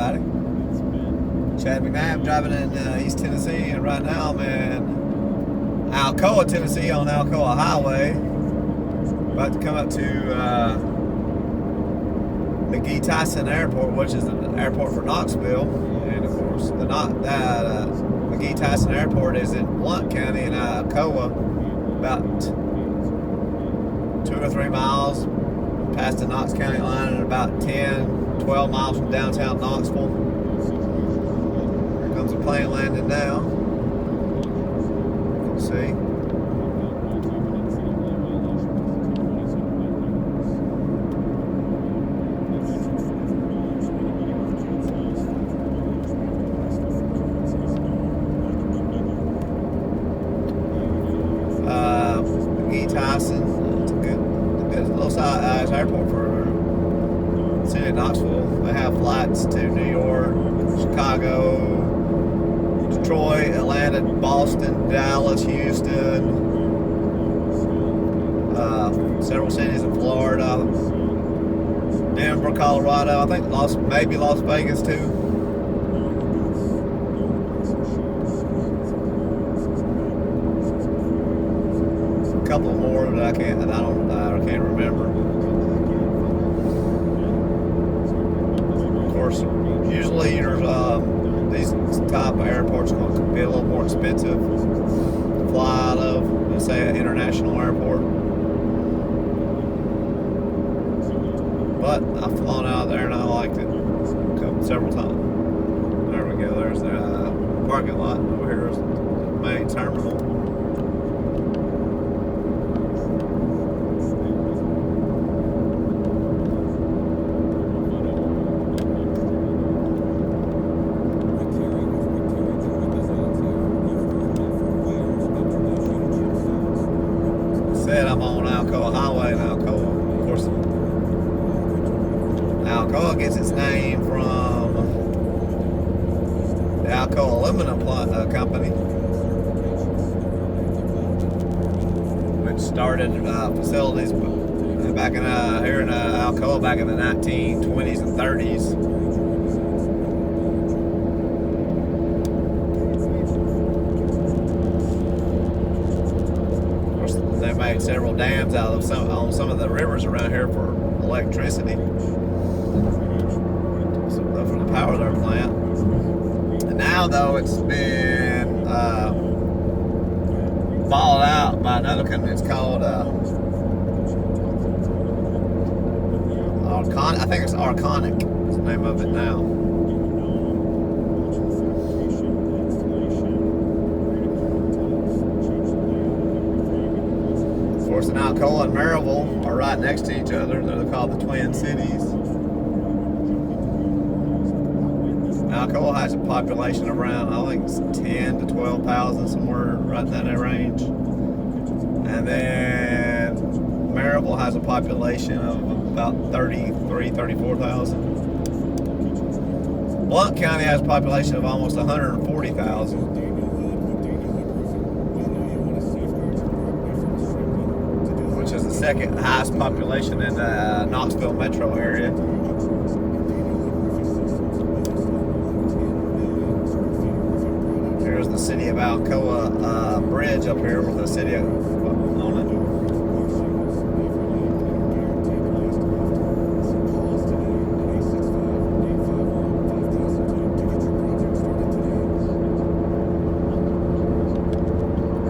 everybody. Chad McNabb driving in East Tennessee, and right now I'm in Alcoa, Tennessee on Alcoa Highway. About to come up to McGee-Tyson Airport, which is the airport for Knoxville. And of course, McGee-Tyson Airport is in Blount County in Alcoa, about 2 or 3 miles past the Knox County line, and about 10-12 miles from downtown Knoxville. Here comes a plane landing now. You can see. Tyson. It's a good little size airport for the city of Knoxville. They have flights to New York, Chicago, Detroit, Atlanta, Boston, Dallas, Houston, several cities in Florida, Denver, Colorado. I think maybe Las Vegas too. Couple more that I can't remember. Of course, usually these type of airports are going to be a little more expensive to fly out of than say an international airport. But I've flown out there and I liked it several times. There we go. There's the parking lot over here. Is the main terminal. I'm on Alcoa Highway in Alcoa. Of course, Alcoa gets its name from the Alcoa Aluminum Company, which started facilities back in here in Alcoa back in the 1920s and 30s. They made several dams out of on some of the rivers around here for electricity, for the power of their plant. And now, though, it's been bought out by another company. It's called I think it's Arconic. Is the name of it now. Of course, and Alcoa and Maryville are right next to each other. They're called the Twin Cities. Alcoa has a population of around, I think it's 10 to 12,000, somewhere right in that range. And then Maryville has a population of about 34,000. Blount County has a population of almost 140,000. Is the second highest population in the Knoxville metro area. Here's the city of Alcoa bridge up here with the city on it.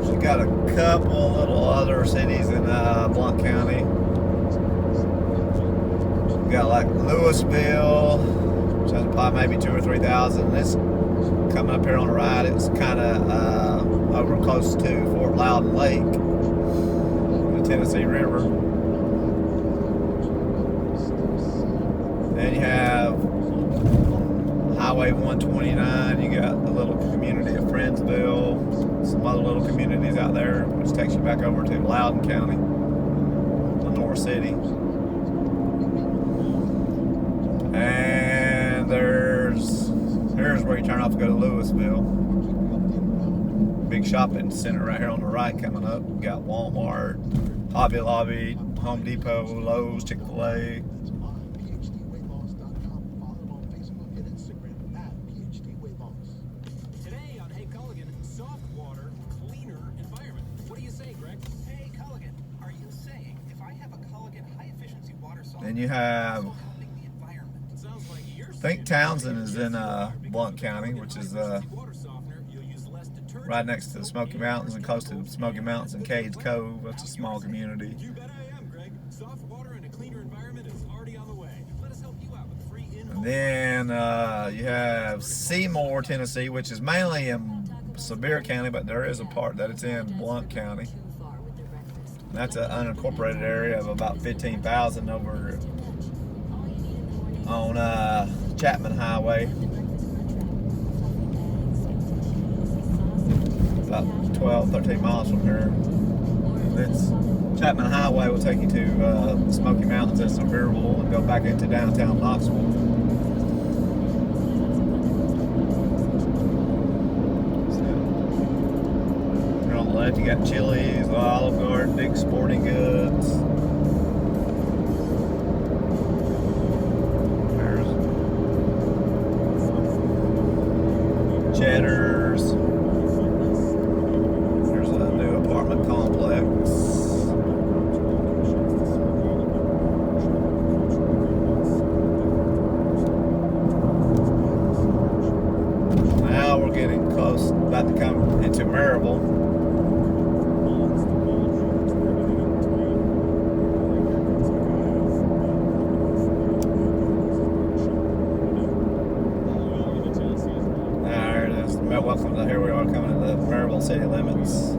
She's got a couple little other cities in Blount County. We got like Louisville, which has probably maybe 2,000 or 3,000. This coming up here on the right, it's kind of over close to Fort Loudon Lake, the Tennessee River. Then you have Highway 129. You got the little community of Friendsville, some other little communities out there, which takes you back over to Loudon County, Lenore City. And here's where you turn off to go to Louisville. Big shopping center right here on the right coming up. We got Walmart, Hobby Lobby, Home Depot, Lowe's, Chick-fil-A. and you have, I think Townsend is in Blount County, which is right next to the Smoky Mountains and close to the Smoky Mountains and Cades Cove. That's a small community. And then you have Seymour, Tennessee, which is mainly in Sevier County, but there is a part that it's in Blount County. And that's an unincorporated area of about 15,000 over on Chapman Highway. About 12, 13 miles from here. It's Chapman Highway will take you to the Smoky Mountains at Maryville and go back into downtown Knoxville. So, here on the left you got Chili's, Olive Garden, Dick's Sporting Goods. There's Cheddar's. There's a new apartment complex. Now we're getting close, about to come into Maryville. There it is. Welcome to, here we are coming to the Maryville city limits.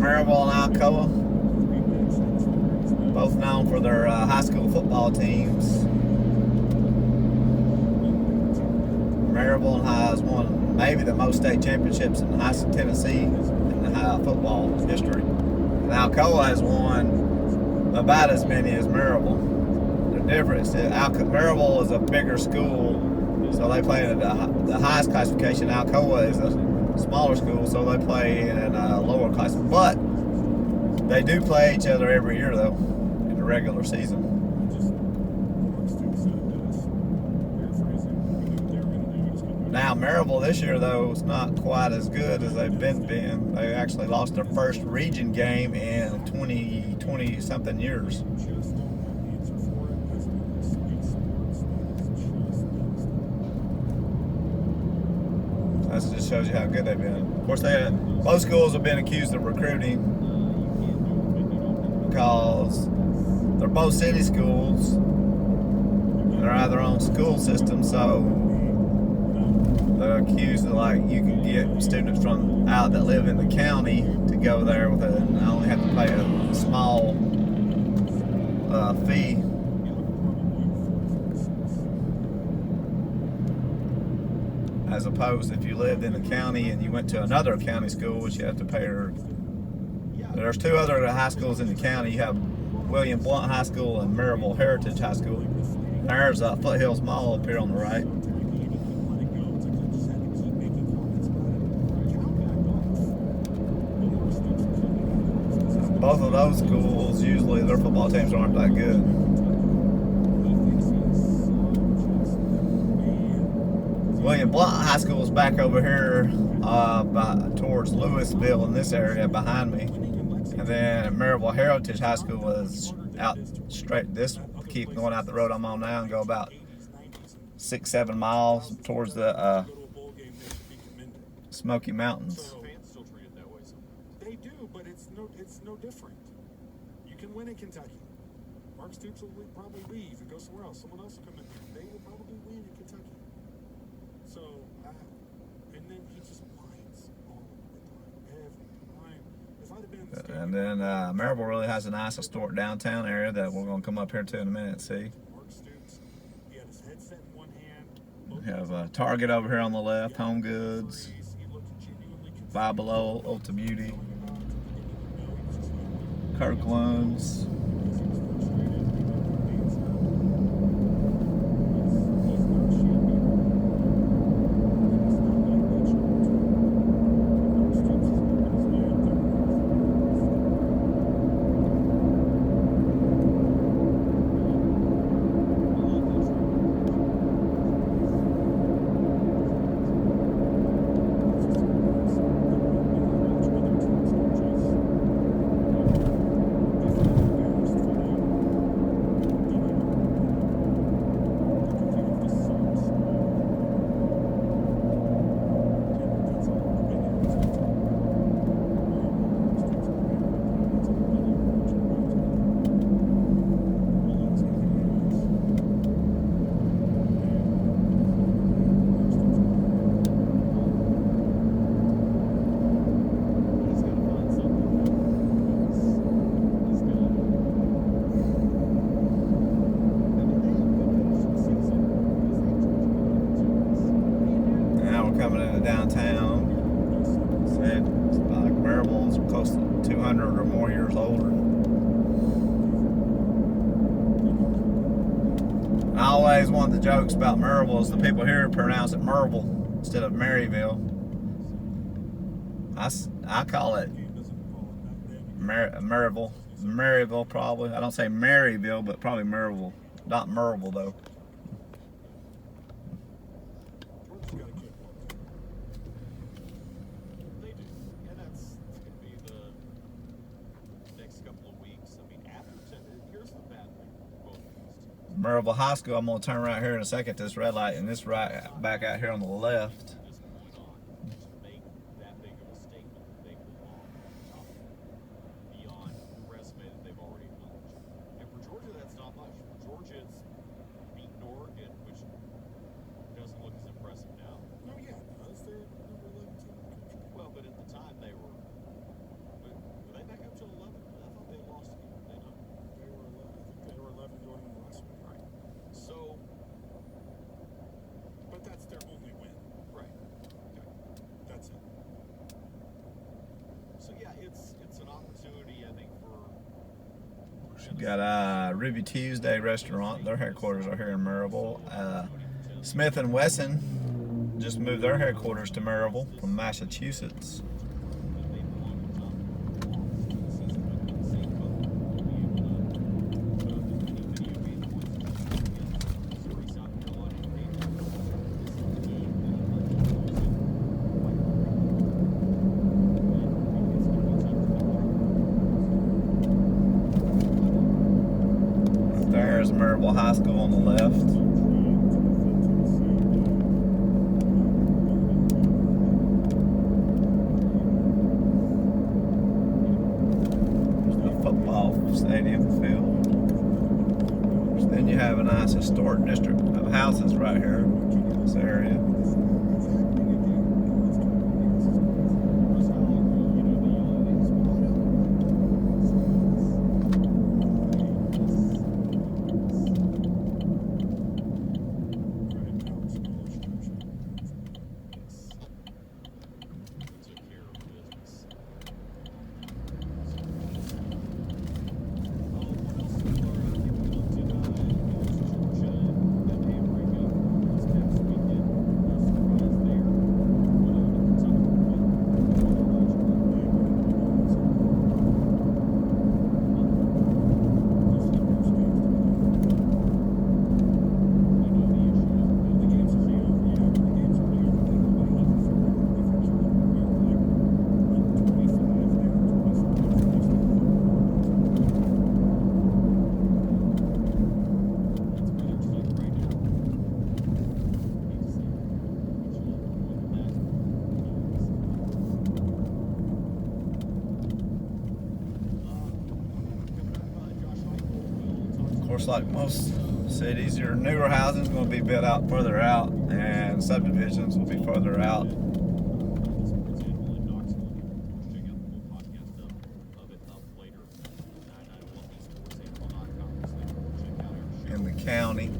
Maryville and Alcoa, both known for their high school football teams. Maryville has won maybe the most state championships in Tennessee in the football history. And Alcoa has won about as many as Maryville. The difference is Maryville is a bigger school, so they play in the highest classification. Alcoa is a smaller school, so they play in a lower class. But they do play each other every year, though, in the regular season. Now, Maryville this year, though, is not quite as good as they've been. They actually lost their first region game in 20-something years. That just shows you how good they've been. Of course, both schools have been accused of recruiting because they're both city schools and they're out of their own school system, so they're accused of, like, you can get students from out that live in the county to go there with and only have to pay a small fee. As opposed if you lived in the county and you went to another county school, which you have to pay her. There's two other high schools in the county. You have William Blount High School and Maryville Heritage High School. There's Foothills Mall up here on the right. Both of those schools, usually their football teams aren't that good. William Blount High School is back over here towards Louisville in this area behind me. And then Maryville Heritage High School is out straight, keep going out the road I'm on now and go about 6-7 miles towards the Smoky Mountains. They do, but it's no different. You can win in Kentucky. Mark Stoops will probably leave and go somewhere else. Someone else will come in here. They will probably win in Kentucky. So, and then he just whines all the time, every time. If I'd have been in the stadium, and then Maryville really has a nice historic downtown area that we're going to come up here to in a minute and see. Mark Stoops, he had his headset in one hand. We have Target over here on the left, Home Goods, Five Below, Ulta Beauty, Kirkland's. into downtown. Said like Maryville's close to 200 or more years older. I always one of the jokes about Maryville is the people here pronounce it Maryville instead of Maryville. I call it Maryville. Maryville probably. I don't say Maryville, but probably Maryville. Not Maryville though. They do, and that's going to be the next couple of weeks. I mean, after 10, here's the bad thing. Both Maryville High School. I'm gonna turn right here in a second to this red light, and this right back out here on the left. from this point on, to make that big of a statement that they belong at the top beyond the resume that they've already acknowledged. And for Georgia, that's not much. For Georgia, it's beaten Oregon, which doesn't look as impressive now. No, yeah, it does. They're number 11 team in the country. Well, but at the time they were they back up to 11? I thought they had lost a game. They not. They were 11. I think they were 11 going into last week. Right. So, But that's their only win. right. That's it. So yeah, it's an opportunity, I think, for Got Ruby Tuesday restaurant. Their headquarters are here in Maryville. Smith and Wesson just moved their headquarters to Maryville from Massachusetts. There's Maryville High School on the left. Stadium field. Then you have a nice historic district of houses right here in this area. Of course, like most cities, your newer housing is going to be built out further out, and subdivisions will be further out. In the county.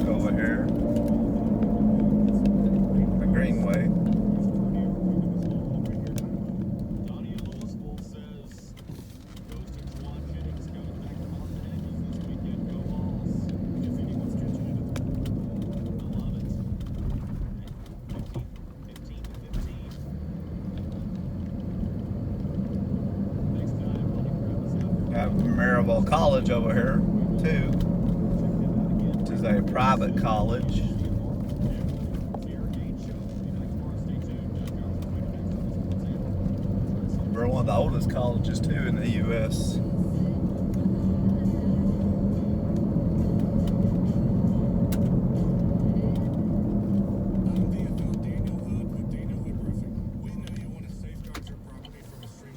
Over here, the Greenway. Donnie in Louisville says goes to Juwan Jennings, goes back to Los Angeles this weekend. Go Vols. If anyone's catching it, I love it. 15 to 15. Next time, Ronnie Crab is out there. Got Maryville College over here too, which is a private college. We're one of the oldest colleges too in the U.S. I'm DFL Daniel Hood with Daniel Hood Roofing. We know you want to safeguard your property from extreme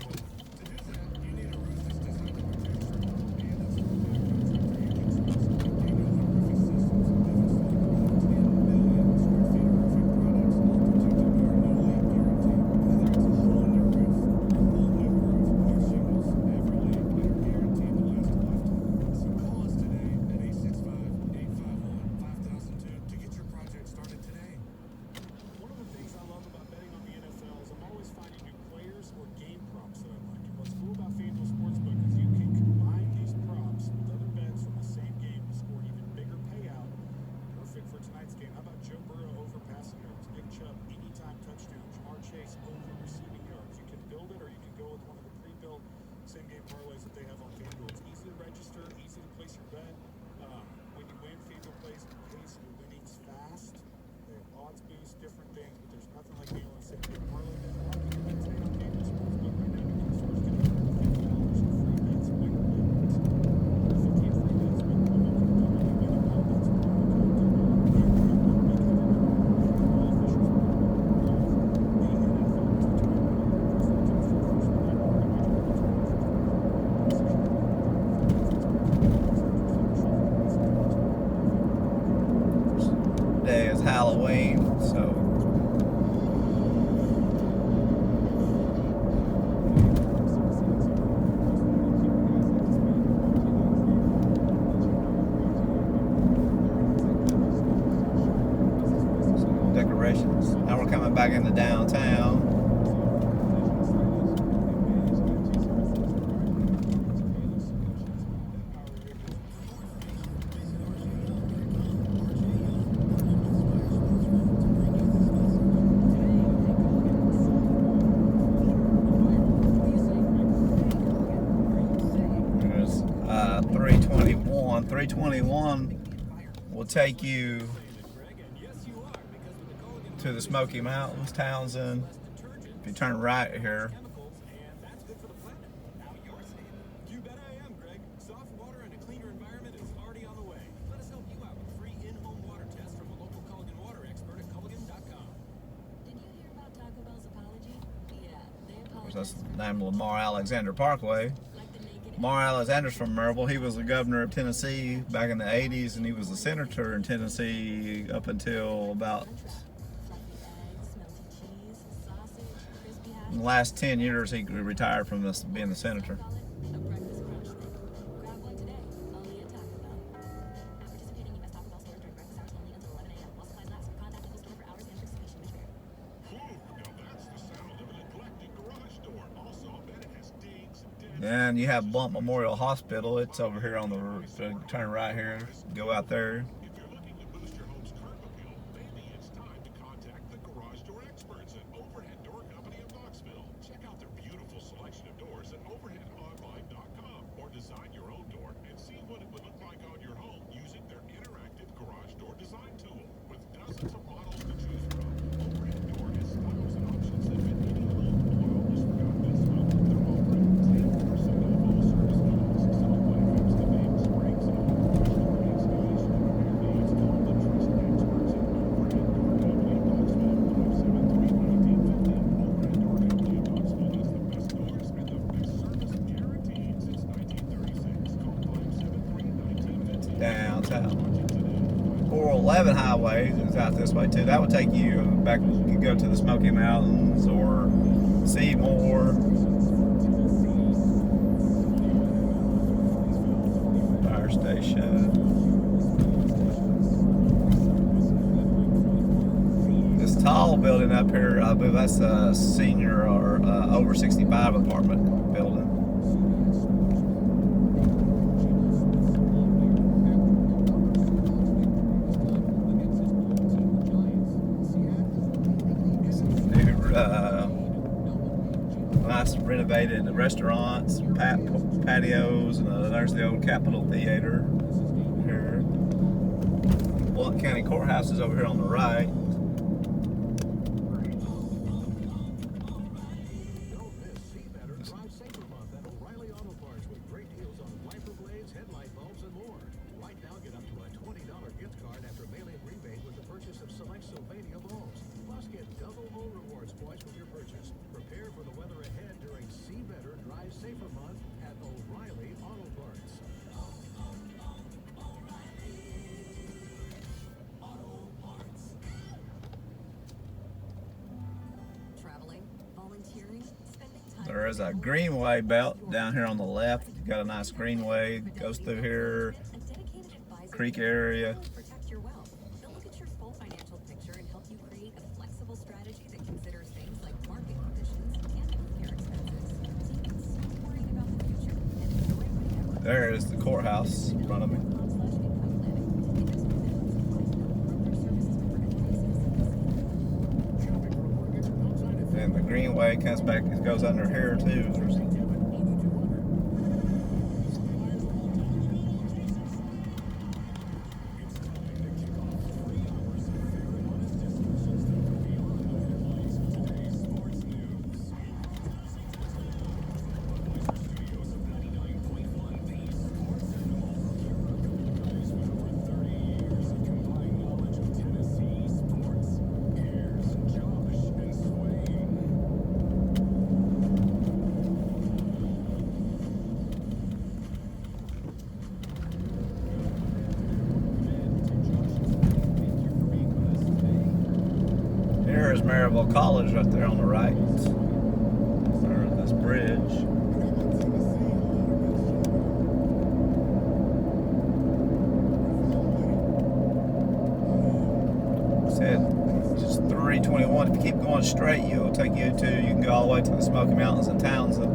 same game parlays that they have on FanDuel. It's easy to register, easy to place your bet. When you win, FanDuel plays and pays your winnings fast. They have odds boosts, different things, but there's nothing like being on the same game parlay bet. Lock in your bet today on FanDuel Sportsbook right now. Customers get $50 in free bets when you win. 15 free bets when you win. Winning all bets with promo code Today is Halloween, so decorations. Now we're coming back into downtown. There's 321. 321 will take you to the Smoky Mountains, Townsend. If you turn right here, You bet I am, Greg. Soft water and a cleaner environment is already on the way. Let us help you out with a free in-home water test from a local Culligan water expert at Culligan.com. Did you hear about Taco Bell's apology? Yeah, they that's apologized. the name of Lamar Alexander Parkway. Like the naked Lamar Alexander's from Maryville. He was the governor of Tennessee back in the 80s, and he was the senator in Tennessee up until about fluffy eggs, melty cheese, sausage, crispy hash. in the last 10 years. He retired from this, being the senator. Call it a breakfast crunch thing. Grab one today, only at Taco Bell. At participating U.S. Taco Bell stores during breakfast hours only until 11 a.m. While supplies last, contact local store for hours and participation may vary. Now that's the sound of an eclectic garage door. Also, I bet it has dings and dents. Then you have Blount Memorial Hospital. It's over here on the turn right here. Go out there. If you're looking to boost your home's curb appeal, maybe it's time to contact the garage door experts at Overhead Door Company of Knoxville. Check out their beautiful selection of doors at overheadonline.com or design your own door and see what it would look like on your home using their interactive garage door design tool. With dozens of models to choose from, Overhead Door has styles and options that fit any home. Oh, I almost forgot this one. They're offering 10% off all service calls. So when it comes to names, springs, and all professional installation and repair needs, call the trusted experts at Overhead Door Company of Knoxville. 573-1950. Overhead Door Company of Knoxville has the best doors and the best service guaranteed since 1936. Call 573-1950. Downtown. 411 highway is out this way too. That would take you back. You could go to the Smoky Mountains or Seymour. Fire station. This tall building up here, I believe that's a senior or over 65 apartment building. Nice renovated restaurants, patios, and there's the old Capitol Theater here. Blount County Courthouse is over here on the right. Don't miss See Better Drive Safer Month at O'Reilly Auto Parts with great deals on wiper blades, headlight bulbs, and more. Right now, get up to a $20 gift card after mail-in rebate with the purchase of select Sylvania bulbs. Plus, get double O rewards points with your purchase. Prepare for the weather ahead during See Better Drive Safer Month at O'Reilly Auto Parts. Traveling, volunteering, spending time. There is a greenway belt down here on the left. You got a nice greenway, goes through here, A dedicated advisor creek to area. protect your wealth. They'll look at your full financial picture and help you create a flexible strategy that considers things like market conditions and healthcare expenses. So you can stop worrying about the future and enjoy whatever. There is the courthouse in front of me. And the greenway comes back, it goes under here too. Maryville College right there on the right. There's this bridge. Said just 321. If you keep going straight, it'll take you to, you can go all the way to the Smoky Mountains in Townsend.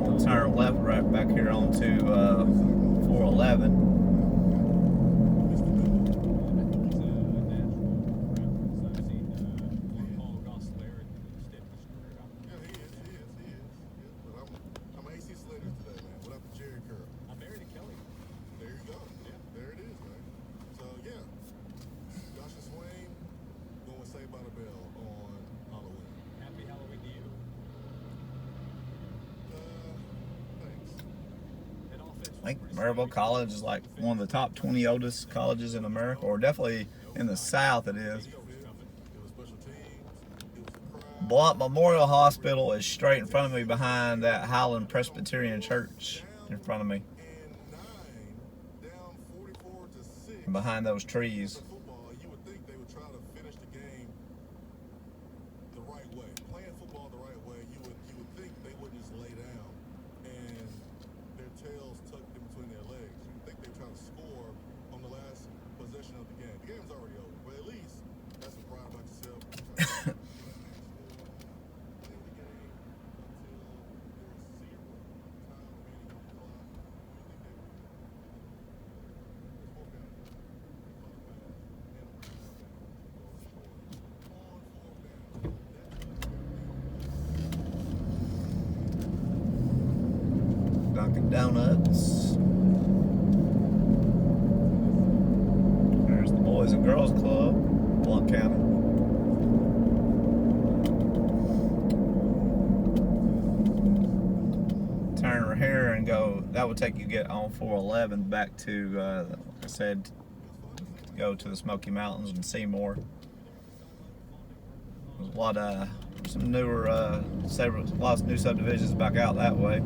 We'll turn left right back here onto 411. I think Maryville College is like one of the top 20 oldest colleges in America, or definitely in the South it is. Blount Memorial Hospital is straight in front of me behind that Highland Presbyterian Church in front of me. And behind those trees. Dunkin' Donuts. There's the Boys and Girls Club, Blount County. Turn right here and go, that would take you get on 411 back to, like I said, go to the Smoky Mountains and see more. There's a lot of, some newer, lots of new subdivisions back out that way.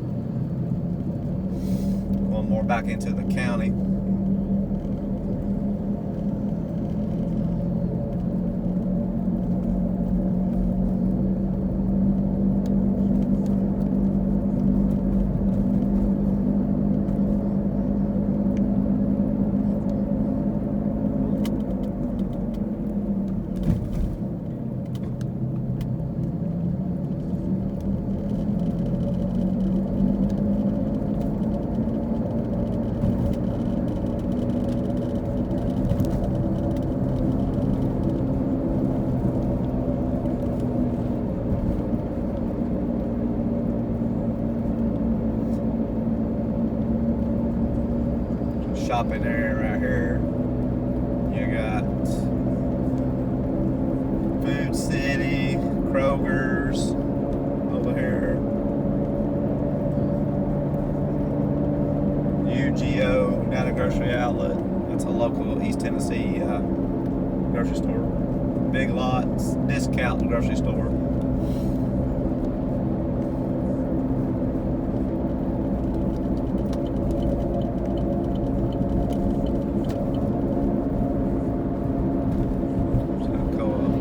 Going more back into the county. Shopping area right here. You got Food City, Kroger's over here. UGO, United Grocery Outlet. That's a local East Tennessee grocery store. Big Lots, discount grocery store.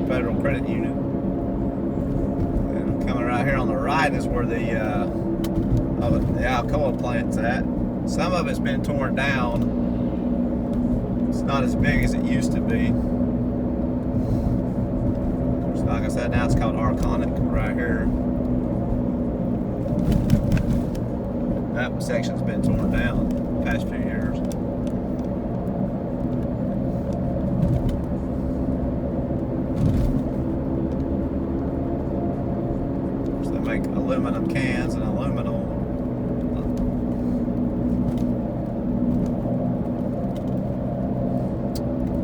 Federal Credit Union. And coming right here on the right is where the Alcoa plant's at. Some of it's been torn down. It's not as big as it used to be. So like I said, now it's called Arconic right here. That section's been torn down the past few years. Make aluminum cans and aluminum.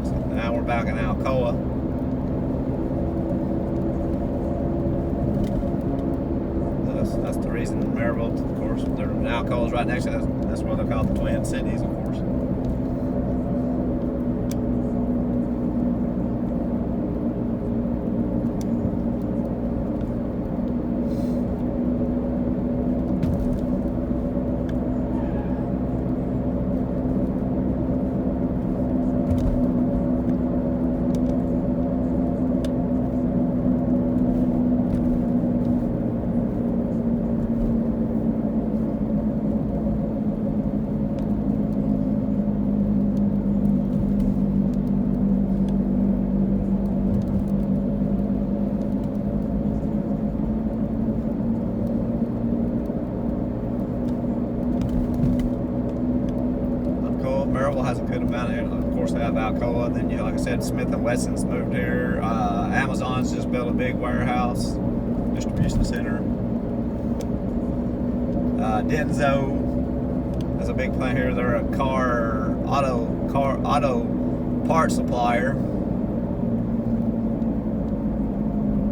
So now we're back in Alcoa. That's the reason Maryville, of course, Alcoa is right next to that. That's why they're called the Twin Cities, of course. found it, of course, they have Alcoa. Then, like I said, Smith & Wesson's moved here. Amazon's just built a big warehouse, distribution center. Denso has a big plant here. They're a auto parts supplier.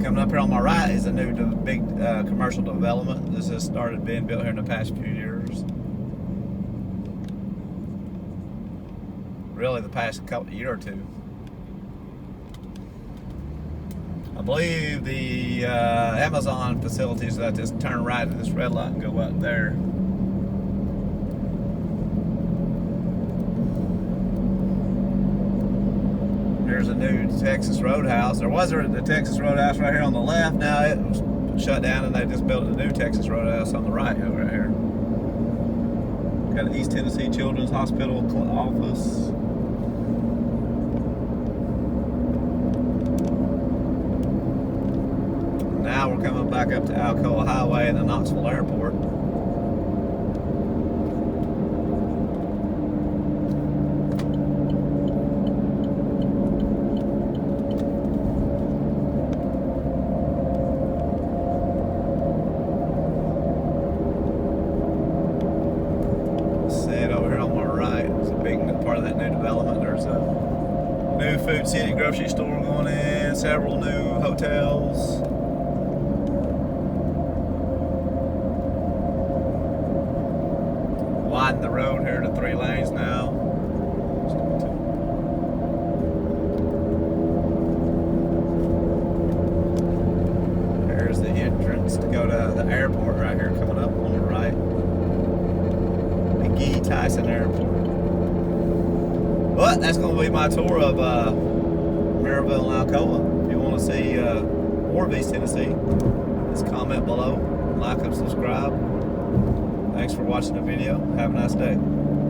Coming up here on my right is a new big commercial development. This has started being built here in the past few years. Really, the past year or two. I believe the Amazon facilities that just turn right at this red light and go up there. Here's a new Texas Roadhouse. There was a Texas Roadhouse right here on the left. Now it was shut down and they just built a new Texas Roadhouse on the right over here. Got an East Tennessee Children's Hospital office. Now we're coming back up to Alcoa Highway and the Knoxville Airport. See it over here on my right. It's a big part of that new development. There's a new Food City grocery store going in, several new hotels. Widen the road here to 3 lanes now. There's the entrance to go to the airport right here coming up on the right. McGee Tyson Airport. But that's going to be my tour of Maryville and Alcoa. If you want to see more of East Tennessee, just comment below, like and subscribe. Thanks for watching the video. Have a nice day.